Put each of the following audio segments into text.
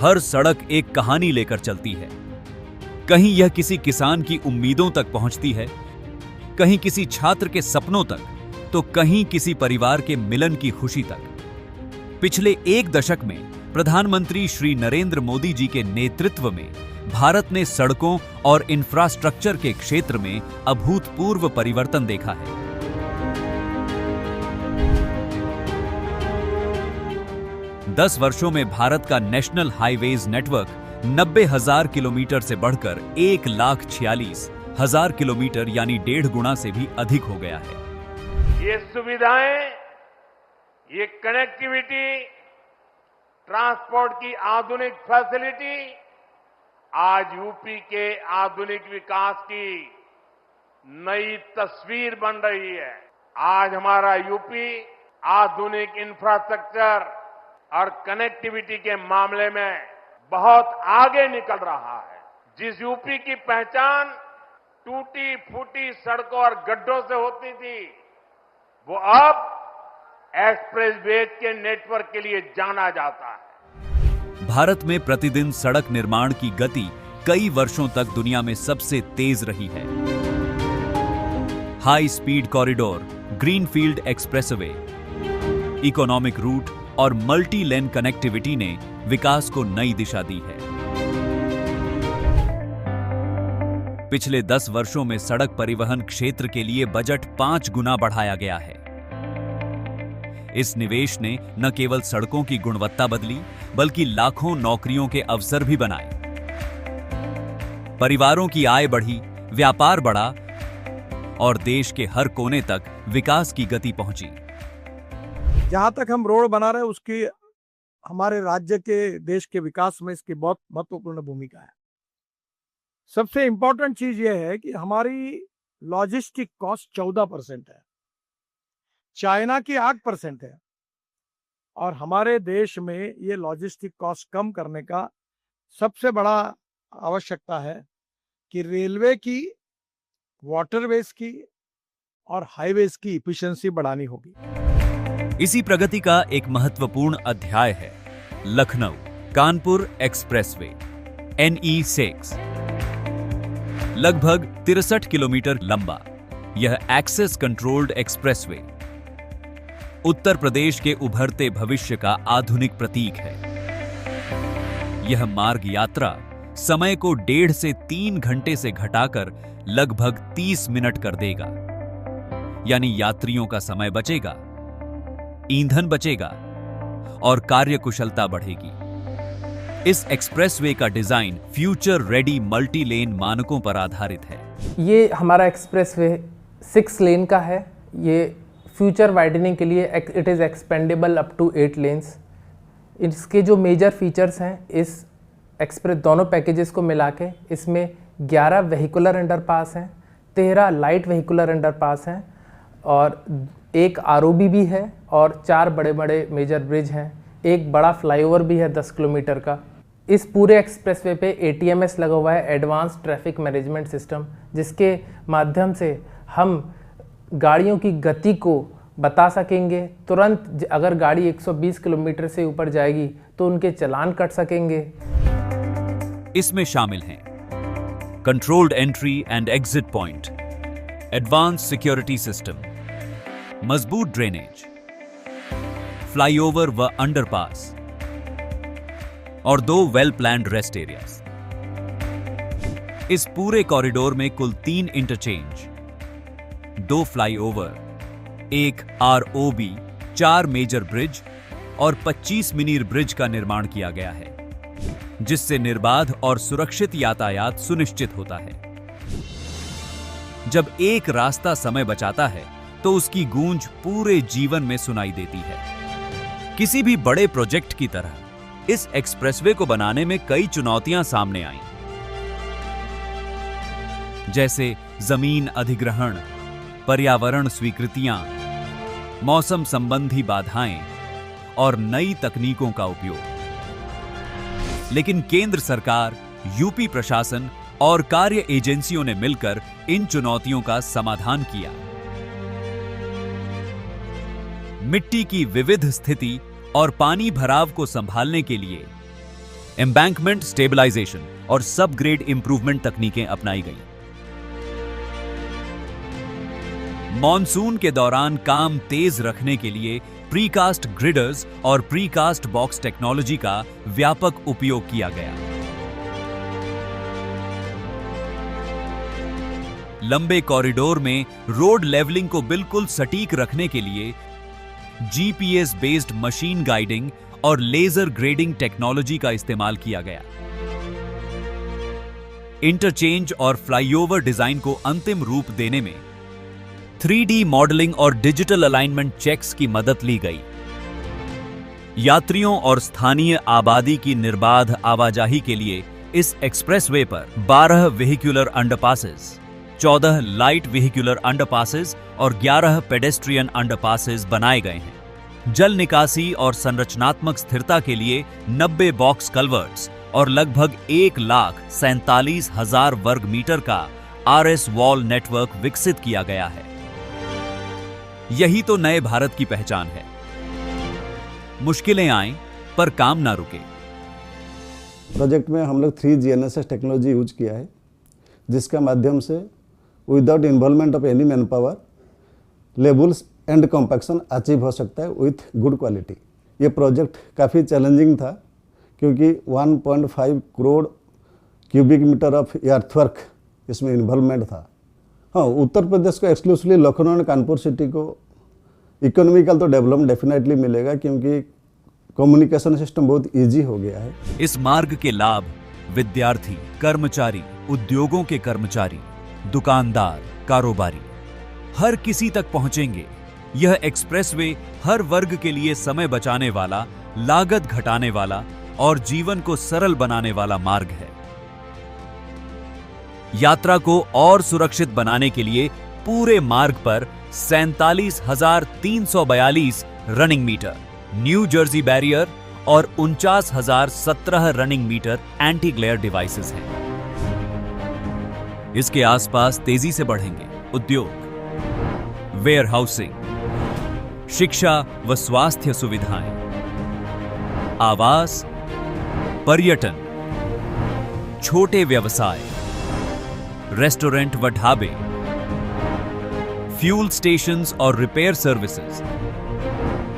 हर सड़क एक कहानी लेकर चलती है। कहीं यह किसी किसान की उम्मीदों तक पहुंचती है, कहीं किसी छात्र के सपनों तक, तो कहीं किसी परिवार के मिलन की खुशी तक। पिछले एक दशक में प्रधानमंत्री श्री नरेंद्र मोदी जी के नेतृत्व में भारत ने सड़कों और इंफ्रास्ट्रक्चर के क्षेत्र में अभूतपूर्व परिवर्तन देखा है। दस वर्षों में भारत का नेशनल हाईवेज नेटवर्क 90,000 किलोमीटर से बढ़कर 1,46,000 किलोमीटर यानी 1.5 गुना से भी अधिक हो गया है। ये सुविधाएं, ये कनेक्टिविटी, ट्रांसपोर्ट की आधुनिक फैसिलिटी आज यूपी के आधुनिक विकास की नई तस्वीर बन रही है। आज हमारा यूपी आधुनिक इंफ्रास्ट्रक्चर और कनेक्टिविटी के मामले में बहुत आगे निकल रहा है। जिस यूपी की पहचान टूटी फूटी सड़कों और गड्ढों से होती थी, वो अब एक्सप्रेसवेज के नेटवर्क के लिए जाना जाता है। भारत में प्रतिदिन सड़क निर्माण की गति कई वर्षों तक दुनिया में सबसे तेज रही है। High speed corridor, greenfield expressway, economic route और मल्टी लेन कनेक्टिविटी ने विकास को नई दिशा दी है। पिछले 10 वर्षों में सड़क परिवहन क्षेत्र के लिए बजट 5 गुना बढ़ाया गया है। इस निवेश ने न केवल सड़कों की गुणवत्ता बदली, बल्कि लाखों नौकरियों के अवसर भी बनाए। परिवारों की आय बढ़ी, व्यापार बढ़ा और देश के हर कोने तक विकास की गति पहुंची। जहां तक हम रोड बना रहे हैं, उसकी हमारे राज्य के, देश के विकास में इसकी बहुत महत्वपूर्ण भूमिका है। सबसे इंपॉर्टेंट चीज यह है कि हमारी लॉजिस्टिक कॉस्ट 14% है, चाइना की 8% है, और हमारे देश में ये लॉजिस्टिक कॉस्ट कम करने का सबसे बड़ा आवश्यकता है कि रेलवे की, वाटरवेज की और हाईवेज की इफिशिएंसी बढ़ानी होगी। इसी प्रगति का एक महत्वपूर्ण अध्याय है लखनऊ कानपुर एक्सप्रेसवे NE6। लगभग 63 किलोमीटर लंबा यह access controlled expressway Uttar Pradesh के उभरते भविष्य का आधुनिक प्रतीक है। यह मार्ग यात्रा समय को 1.5 से 3 घंटे से घटाकर लगभग 30 मिनट कर देगा। यानी यात्रियों का समय बचेगा, ईंधन बचेगा और कार्यकुशलता बढ़ेगी। इस एक्सप्रेसवे का design future ready multi lane मानकों पर आधारित है। ये हमारा एक्सप्रेसवे 6 लेन का है। ये फ्यूचर वाइडनिंग के लिए it is expandable up to 8 lanes. इसके जो मेजर फीचर्स हैं, इस एक्सप्रेस दोनों पैकेजेस को मिला के इसमें 11 वेहिकुलर अंडरपास हैं, 13 लाइट वेहिकुलर अंडरपास हैं और एक ROB भी है और 4 बड़े बड़े मेजर ब्रिज हैं। एक बड़ा फ्लाईओवर भी है 10 किलोमीटर का। इस पूरे एक्सप्रेसवे पे ATMS लगा हुआ है, एडवांस ट्रैफिक मैनेजमेंट सिस्टम, जिसके माध्यम से हम गाड़ियों की गति को बता सकेंगे। तुरंत अगर गाड़ी 120 किलोमीटर से ऊपर जाएगी तो उनके चालान कट सकेंगे। इसमें शामिल हैं controlled entry and exit point, advance security system, मजबूत ड्रेनेज, फ्लाईओवर व अंडरपास और 2 वेल प्लान्ड रेस्ट एरियाज। इस पूरे कॉरिडोर में कुल 3 interchange, 2 flyover, 1 ROB, 4 major bridge और 25 मिनी ब्रिज का निर्माण किया गया है, जिससे निर्बाध और सुरक्षित यातायात सुनिश्चित होता है। जब एक रास्ता समय बचाता है तो उसकी गूंज पूरे जीवन में सुनाई देती है। किसी भी बड़े प्रोजेक्ट की तरह इस एक्सप्रेसवे को बनाने में कई चुनौतियां सामने आईं, जैसे जमीन अधिग्रहण, पर्यावरण स्वीकृतियां, मौसम संबंधी बाधाएं और नई तकनीकों का उपयोग। लेकिन केंद्र सरकार, यूपी प्रशासन और कार्य एजेंसियों ने मिलकर इन चुनौतियों का समाधान किया। मिट्टी की विविध स्थिति और पानी भराव को संभालने के लिए एम्बैंकमेंट स्टेबलाइजेशन और सब ग्रेड इंप्रूवमेंट तकनीकें अपनाई गई। मॉनसून के दौरान काम तेज रखने के लिए प्रीकास्ट ग्रिडर्स और प्रीकास्ट बॉक्स टेक्नोलॉजी का व्यापक उपयोग किया गया। लंबे कॉरिडोर में रोड लेवलिंग को बिल्कुल सटीक रखने के लिए जीपीएस बेस्ड मशीन गाइडिंग और लेजर ग्रेडिंग टेक्नोलॉजी का इस्तेमाल किया गया। इंटरचेंज और फ्लाईओवर डिजाइन को अंतिम रूप देने में 3D मॉडलिंग और डिजिटल अलाइनमेंट चेक्स की मदद ली गई। यात्रियों और स्थानीय आबादी की निर्बाध आवाजाही के लिए इस एक्सप्रेसवे पर 12 vehicular underpasses, 14 light vehicular underpasses और 11 पेडेस्ट्रियन अंडरपासेस बनाए गए हैं। जल निकासी और संरचनात्मक स्थिरता के लिए 90 बॉक्स कल्वर्ट्स और लगभग 1,47,000 वर्ग मीटर का आरएस वॉल नेटवर्क विकसित किया गया है। यही तो नए भारत की पहचान है। मुश्किलें आएं पर काम ना रुके। प्रोजेक्ट में हम लोग 3 GNSS टेक्नोलॉजी यूज किया है, जिसका माध्यम से without involvement of any man power levels and compaction achieve हो सकता है विथ गुड क्वालिटी। ये प्रोजेक्ट काफ़ी चैलेंजिंग था क्योंकि 1.5 crore cubic metre of earthwork इसमें इन्वॉल्वमेंट था। हाँ, उत्तर प्रदेश को exclusively Lucknow and Kanpur city को इकोनॉमिकल तो डेवलपमेंट डेफिनेटली मिलेगा क्योंकि कम्युनिकेशन सिस्टम बहुत ईजी हो गया है। इस मार्ग के लाभ विद्यार्थी, कर्मचारी, उद्योगों के कर्मचारी, दुकानदार, कारोबारी हर किसी तक पहुंचेंगे। यह एक्सप्रेसवे हर वर्ग के लिए समय बचाने वाला, लागत घटाने वाला और जीवन को सरल बनाने वाला मार्ग है। यात्रा को और सुरक्षित बनाने के लिए पूरे मार्ग पर 47,342 running metre New Jersey barrier और 49,017 running metre anti glare devices हैं। इसके आसपास तेजी से बढ़ेंगे उद्योग, वेयर हाउसिंग, शिक्षा व स्वास्थ्य सुविधाएं, आवास, पर्यटन, छोटे व्यवसाय, रेस्टोरेंट व ढाबे, फ्यूल स्टेशंस और रिपेयर सर्विसेज।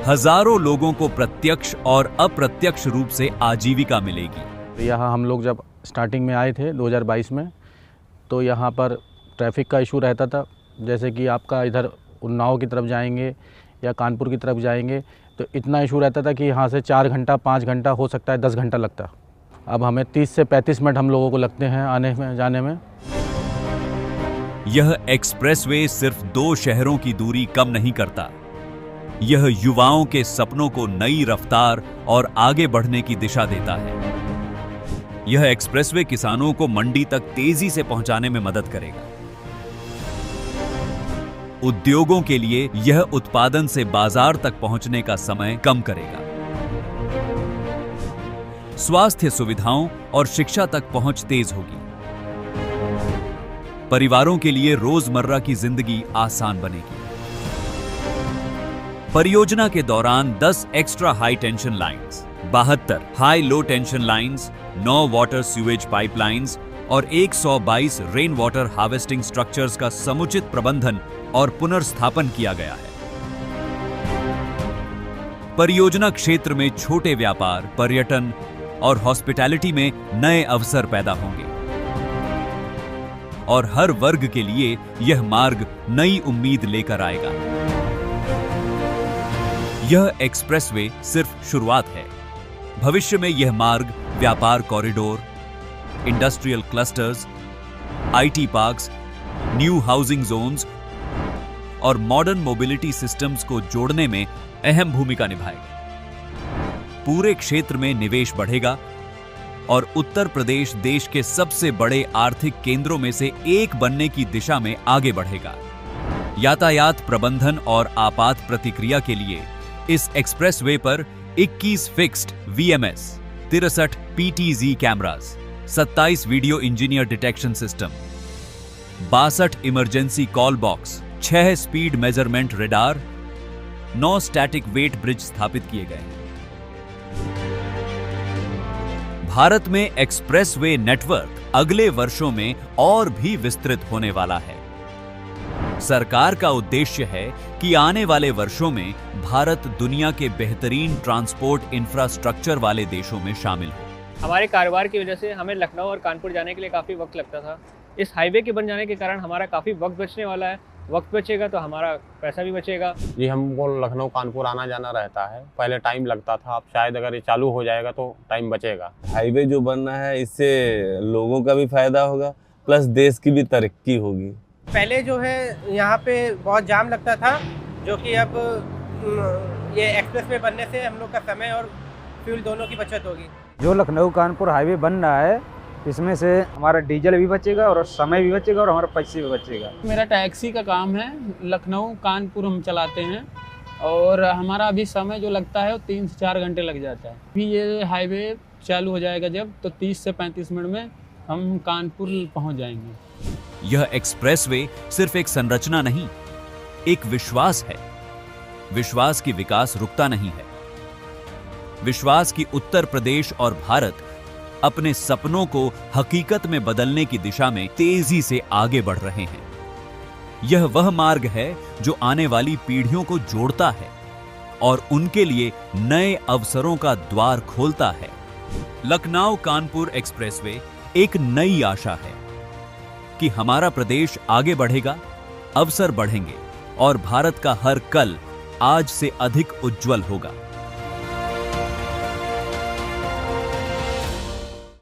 हजारों लोगों को प्रत्यक्ष और अप्रत्यक्ष रूप से आजीविका मिलेगी। यहाँ हम लोग जब स्टार्टिंग में आए थे 2022 में, तो यहाँ पर ट्रैफिक का इशू रहता था। जैसे कि आपका इधर उन्नाव की तरफ जाएंगे या कानपुर की तरफ जाएंगे तो इतना इशू रहता था कि यहाँ से 4 घंटा 5 घंटा हो सकता है 10 घंटा लगता। अब हमें 30 से 35 मिनट हम लोगों को लगते हैं आने में जाने में। यह एक्सप्रेसवे सिर्फ 2 शहरों की दूरी कम नहीं करता, यह युवाओं के सपनों को नई रफ्तार और आगे बढ़ने की दिशा देता है। यह एक्सप्रेसवे किसानों को मंडी तक तेजी से पहुंचाने में मदद करेगा। उद्योगों के लिए यह उत्पादन से बाजार तक पहुंचने का समय कम करेगा। स्वास्थ्य सुविधाओं और शिक्षा तक पहुंच तेज होगी। परिवारों के लिए रोजमर्रा की जिंदगी आसान बनेगी। परियोजना के दौरान 10 extra high tension lines, 72 high low tension lines, 9 water sewage pipelines और 122 रेन वाटर हार्वेस्टिंग स्ट्रक्चर्स का समुचित प्रबंधन और पुनर्स्थापन किया गया है। परियोजना क्षेत्र में छोटे व्यापार, पर्यटन और हॉस्पिटैलिटी में नए अवसर पैदा होंगे और हर वर्ग के लिए यह मार्ग नई उम्मीद लेकर आएगा। यह एक्सप्रेसवे सिर्फ शुरुआत है। भविष्य में यह मार्ग व्यापार corridor, industrial clusters, IT parks, new housing zones और मॉडर्न मोबिलिटी सिस्टम्स को जोड़ने में अहम भूमिका निभाएगा। पूरे क्षेत्र में निवेश बढ़ेगा और उत्तर प्रदेश देश के सबसे बड़े आर्थिक केंद्रों में से एक बनने की दिशा में आगे बढ़ेगा। यातायात प्रबंधन और आपात प्रतिक्रिया के लिए इस एक्सप्रेसवे पर 21 fixed VMS, 63 PTZ cameras, 27 video engineer detection system, 62 emergency call box, 6 speed measurement radar, 9 static weigh bridge स्थापित किए गए हैं। भारत में एक्सप्रेसवे नेटवर्क अगले वर्षों में और भी विस्तृत होने वाला है। सरकार का उद्देश्य है कि आने वाले वर्षों में भारत दुनिया के बेहतरीन ट्रांसपोर्ट इंफ्रास्ट्रक्चर वाले देशों में शामिल हो। हमारे कारोबार की वजह से हमें लखनऊ और कानपुर जाने के लिए काफ़ी वक्त लगता था। इस हाईवे के बन जाने के कारण हमारा काफ़ी वक्त बचने वाला है। वक्त बचेगा तो हमारा पैसा भी बचेगा। जी, हमको लखनऊ कानपुर आना जाना रहता है, पहले टाइम लगता था, अब शायद अगर ये चालू हो जाएगा तो टाइम बचेगा। हाईवे जो बन रहा है इससे लोगों का भी फायदा होगा, प्लस देश की भी तरक्की होगी। पहले जो है यहाँ पे बहुत जाम लगता था, जो कि अब ये एक्सप्रेसवे बनने से हम लोग का समय और फ्यूल दोनों की बचत होगी। जो लखनऊ कानपुर हाईवे बन रहा है, इसमें से हमारा डीजल भी बचेगा और समय भी बचेगा और हमारा पैसे भी बचेगा। मेरा टैक्सी का काम है, लखनऊ कानपुर हम चलाते हैं और हमारा अभी समय जो लगता है वो 3 से 4 घंटे लग जाता है। अभी ये हाईवे चालू हो जाएगा जब, तो 30 से 35 मिनट में हम कानपुर पहुंच जाएंगे। यह एक्सप्रेसवे सिर्फ एक संरचना नहीं, एक विश्वास है। विश्वास की विकास रुकता नहीं है। विश्वास की उत्तर प्रदेश और भारत अपने सपनों को हकीकत में बदलने की दिशा में तेजी से आगे बढ़ रहे हैं। यह वह मार्ग है जो आने वाली पीढ़ियों को जोड़ता है और उनके लिए नए अवसरों का द्वार खोलता है। लखनऊ कानपुर एक्सप्रेसवे एक नई आशा है कि हमारा प्रदेश आगे बढ़ेगा, अवसर बढ़ेंगे और भारत का हर कल आज से अधिक उज्जवल होगा।